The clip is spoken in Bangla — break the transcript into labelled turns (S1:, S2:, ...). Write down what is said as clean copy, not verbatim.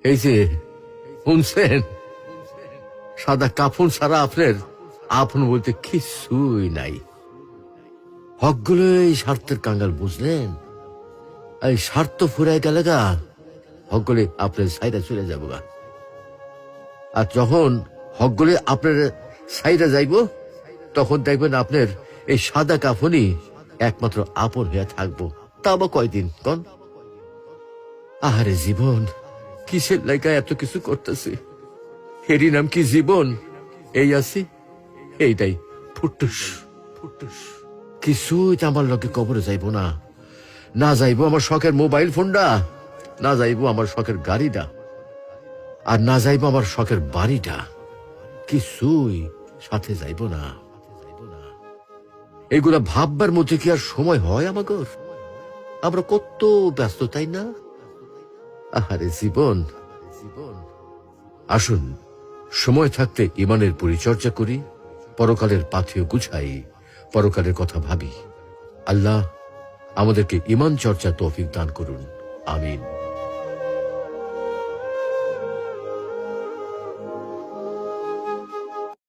S1: এই যে শুনছেন, সাদা কাফন ছাড়া আপনার আপন বলতে কিছুই নাই। হকগুলো এই স্বার্থের কাঙ্গাল, বুঝলেন? এই স্বার্থ ফুরাই গেলে গা হকগুলি আপনার সাইডে চলে যাবো গা। আর যখন হকগুলি আপনার সাইডে যাইব, তখন দেখবেন আপনার এই সাদা কাফনই একমাত্র আপন হয়ে থাকবো। তা বা কয়দিন কন? আহারে জীবন, কিসের লাইগা এত কিছু করতেছি? এরই নাম কি জীবন? এই আছি, এইটাই ফুটুস ফুটুস। কিছুই তো আমার লোকে কবরে যাইব না। না যাইব আমার শখের মোবাইল ফোনটা, না যাইব আমার শখের গাড়িটা, আর না যাইব আমার শখের বাড়িটা। কিছুই সাথে যাইব না। এগুলা ভাববার মধ্যে কি আর সময় হয় আমাগর? আমরা কত ব্যস্ত, তাই না? আহারে জীবন জীবন। আসুন সময় থাকতে ইমানের পরিচর্যা করি, পরকালের পাথেয় গুছাই, পরকালের কথা ভাবি। আল্লাহ আমাদেরকে ইমান চর্চা তৌফিক দান করুন। আমিন।